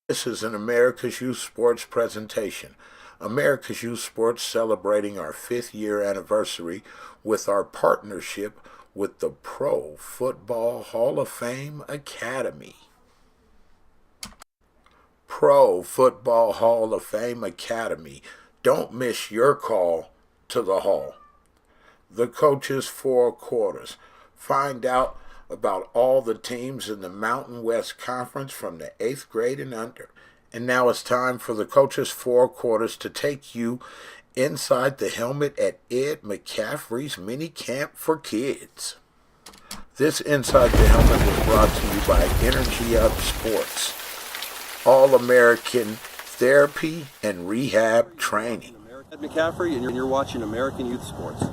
This is an America's Youth Sports presentation. America's Youth Sports celebrating our 5th year anniversary with our partnership with the Pro Football Hall of Fame Academy. Pro Football Hall of Fame Academy. Don't miss your call to the Hall. The Coach's Four Quarters. Find out about all the teams in the Mountain West Conference from the 8th grade and under. And now it's time for the Coach's Four Quarters to take you inside the helmet at Ed McCaffrey's mini camp for kids. This Inside the Helmet was brought to you by Energy Up Sports, All-American Therapy and Rehab Training. Ed McCAFFERY, and you're watching American Youth Sports.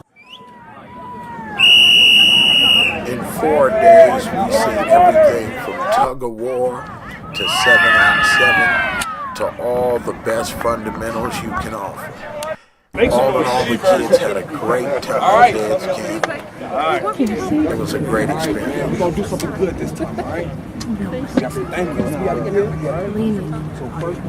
In 4 days, we've seen everything from tug-of-war to 7-on-7 to all the best fundamentals you can offer. All in all, the kids had a great time at Ed's camp. It was a great experience. We're going to do something good this time, all right? We got some thank yous. We got to get here. So first,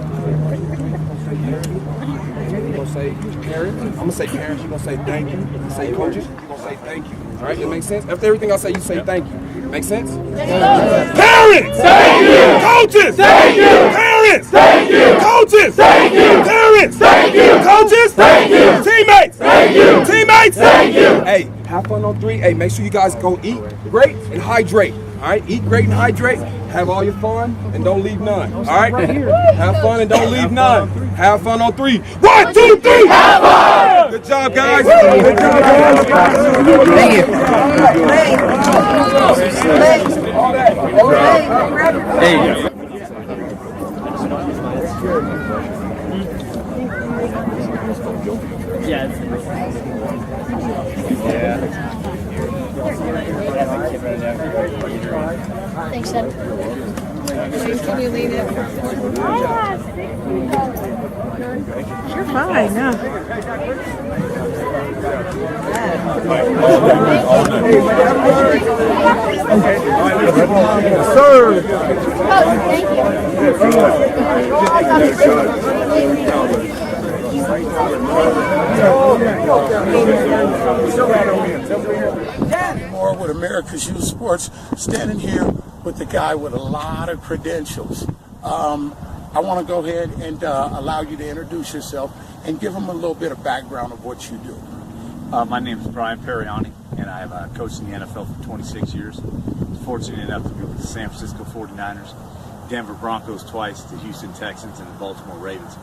you're going to say parents. I'm going to say parents. You're going to say thank you. You say coaches. You're going to say thank you. All right? That makes sense? After everything I say, you say thank you. Make sense? Parents! Thank you! Coaches! Thank you! Parents! Thank you! Coaches! Thank you! Parents! Thank you! Coaches! Thank you! Teammates! Thank you! Teammates! Thank you! Hey, have fun on 3. Hey, make sure you guys go eat great and hydrate. All right? Eat great and hydrate. Have all your fun and don't leave none. All right? Have fun and don't leave none. Have fun on 3. 1, 2, 3. Have fun! Good job, guys. Good job, guys. Thank you. Hey. Thanks, Ed. Can you lean it? You're fine, no. Sir. More with America's Youth Sports, standing here with the guy with a lot of credentials. I want to go ahead and allow you to introduce yourself and give them a little bit of background of what you do. My name is Brian Perriani, and I have coached in the NFL for 26 years. I was fortunate enough to be with the San Francisco 49ers, Denver Broncos twice, the Houston Texans, and the Baltimore Ravens.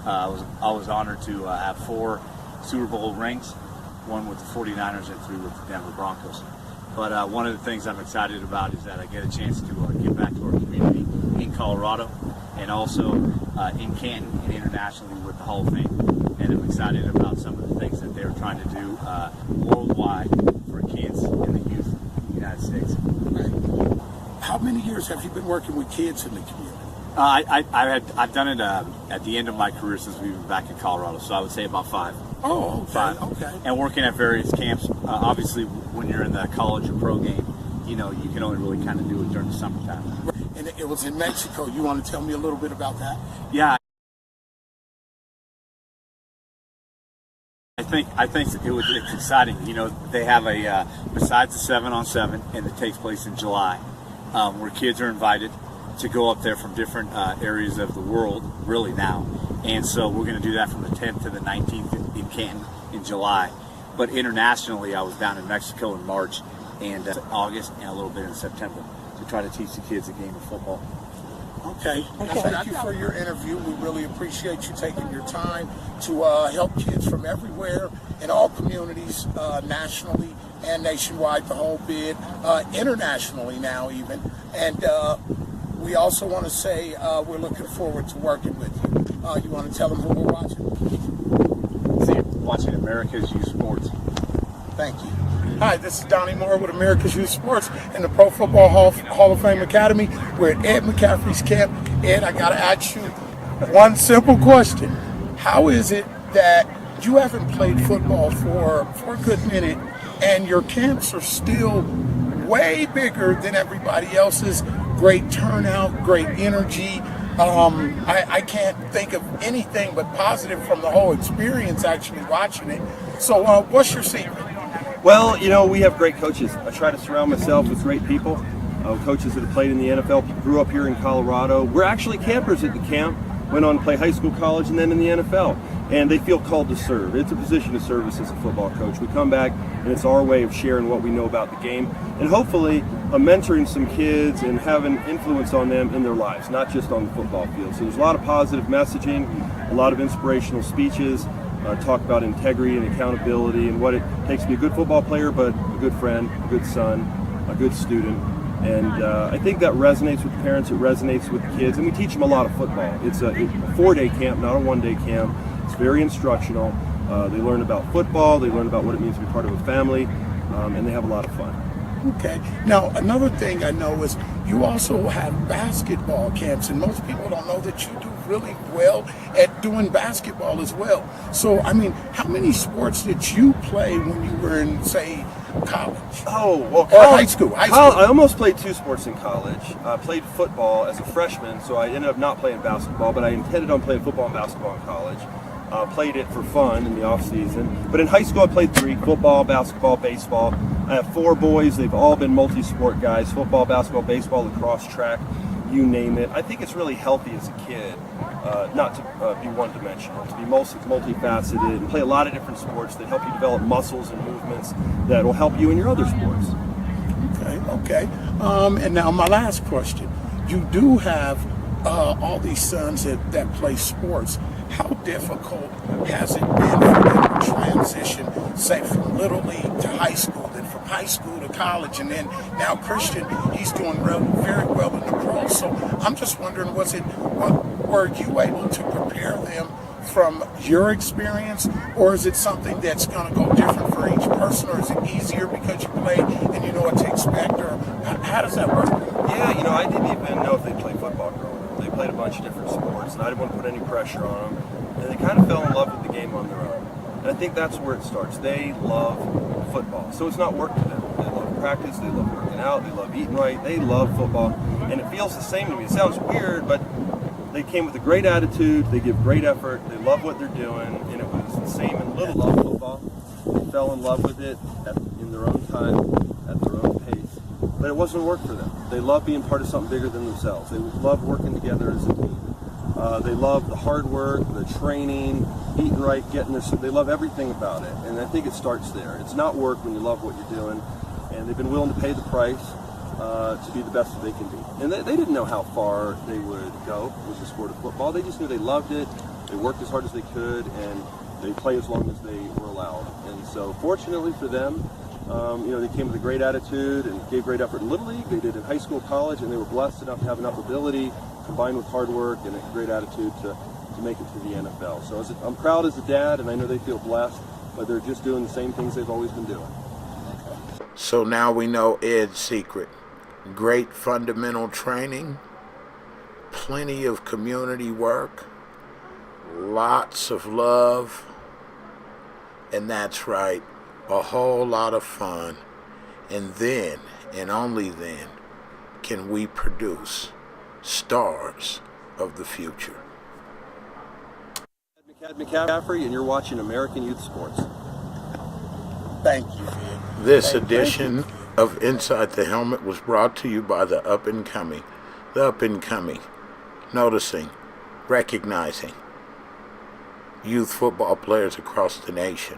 I was honored to have 4 Super Bowl rings, 1 with the 49ers and 3 with the Denver Broncos. But one of the things I'm excited about is that I get a chance to give back to our community in Colorado and also in Canton and internationally with the Hall of Fame. And I'm excited about some of the things that they're trying to do worldwide for kids and the youth in the United States. Right. How many years have you been working with kids in the community? I've done it at the end of my career since we've been back in Colorado, so I would say about 5. Oh, okay, 5. okay. And working at various camps. Obviously, when you're in the college or pro game, you know, you can only really kind of do it during the summertime. And it was in Mexico. You want to tell me a little bit about that? Yeah. I think it's exciting. You know, they have a besides the 7-on-7, and it takes place in July, where kids are invited to go up there from different areas of the world, really now. And so we're going to do that from the 10th to the 19th in Canton in July. But internationally, I was down in Mexico in March and August and a little bit in September to try to teach the kids a game of football. Okay. Thank you for your interview. We really appreciate you taking your time to help kids from everywhere in all communities, nationally and nationwide, the whole bid, internationally now even. And we also want to say we're looking forward to working with you. You want to tell them who we're watching? See, watching America's Youth Sports. Thank you. Hi, this is Donnie Moore with America's Youth Sports in the Pro Football Hall of Fame Academy. We're at Ed McCaffrey's camp. Ed, I got to ask you one simple question. How is it that you haven't played football for a good minute and your camps are still way bigger than everybody else's? Great turnout, great energy. I can't think of anything but positive from the whole experience actually watching it. So what's your secret? Well, we have great coaches. I try to surround myself with great people, coaches that have played in the NFL, grew up here in Colorado. We're actually campers at the camp, went on to play high school, college, and then in the NFL. And they feel called to serve. It's a position of service as a football coach. We come back, and it's our way of sharing what we know about the game, and hopefully mentoring some kids and having influence on them in their lives, not just on the football field. So there's a lot of positive messaging, a lot of inspirational speeches, talk about integrity and accountability and what it takes to be a good football player, but a good friend, a good son, a good student. And I think that resonates with the parents, it resonates with the kids, and we teach them a lot of football. It's a 4-day camp, not a 1-day camp. It's very instructional. They learn about football, they learn about what it means to be part of a family, and they have a lot of fun. Okay. Now, another thing I know is you also have basketball camps, and most people don't know that you do really well at doing basketball as well. So, I mean, how many sports did you play when you were in, say, college? Oh, well, or high school. I almost played 2 sports in college. I played football as a freshman, so I ended up not playing basketball, but I intended on playing football and basketball in college. Played it for fun in the off season. But in high school I played 3, football, basketball, baseball. I have 4 boys, they've all been multi-sport guys, football, basketball, baseball, lacrosse, track, you name it. I think it's really healthy as a kid not to be one-dimensional, to be multifaceted and play a lot of different sports that help you develop muscles and movements that will help you in your other sports. Okay. And now my last question. You do have all these sons that play sports. How difficult has it been for them to transition, say, from Little League to high school, then from high school to college, and then now Christian, he's doing very well in the pros. So I'm just wondering, were you able to prepare them from your experience, or is it something that's going to go different for each person, or is it easier because you played and you know what to expect, or how does that work? Yeah, I didn't even know if they played football growing up. They played a bunch of different sports, and I didn't want to put any pressure on them. And they kind of fell in love with the game on their own. And I think that's where it starts. They love football. So it's not work to them. They love practice, they love working out, they love eating right, they love football. And it feels the same to me. It sounds weird, but they came with a great attitude, they give great effort, they love what they're doing, and it was the same in Little League football. They fell in love with it in their own time, at their own pace. But it wasn't work for them. They love being part of something bigger than themselves. They love working together as a team. They love the hard work, the training, eating right, they love everything about it. And I think it starts there. It's not work when you love what you're doing. And they've been willing to pay the price to be the best that they can be. And they didn't know how far they would go with the sport of football. They just knew they loved it. They worked as hard as they could, and they play as long as they were allowed. And so fortunately for them, they came with a great attitude and gave great effort in Little League. They did in high school, college, and they were blessed enough to have enough ability combined with hard work and a great attitude to make it to the NFL. So I'm proud as a dad, and I know they feel blessed, but they're just doing the same things they've always been doing. So now we know Ed's secret. Great fundamental training, plenty of community work, lots of love, and that's right, a whole lot of fun. And then, and only then, can we produce stars of the future. McCAFFERY, and you're watching American Youth Sports. Thank you, Ed. This edition of Inside the Helmet was brought to you by the up and coming, noticing, recognizing youth football players across the nation,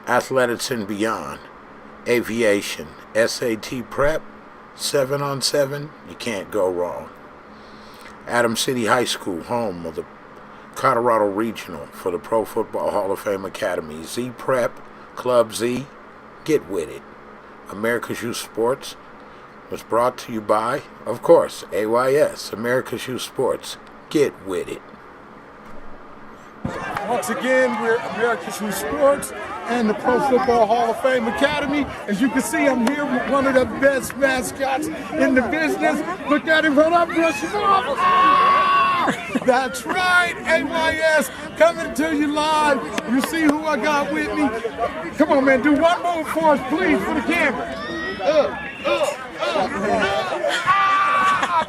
athletics and beyond, aviation, SAT prep, 7-on-7, you can't go wrong. Adams City High School, home of the Colorado Regional for the Pro Football Hall of Fame Academy. Z Prep, Club Z, get with it. America's Youth Sports was brought to you by, of course, AYS, America's Youth Sports. Get with it. Once again, we're America's Youth Sports and the Pro Football Hall of Fame Academy. As you can see, I'm here with one of the best mascots in the business. Look at him, hold up, brush him off. Ah! That's right, AYS coming to you live. You see who I got with me? Come on, man, do one move for us, please, for the camera.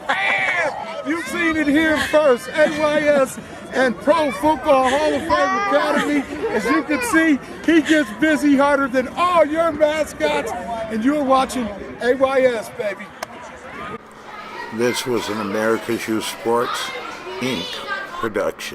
Man! You've seen it here first. AYS and Pro Football Hall of Fame Academy. As you can see, he gets busy harder than all your mascots, and you're watching AYS, baby. This was an America's Youth Sports, Inc. production.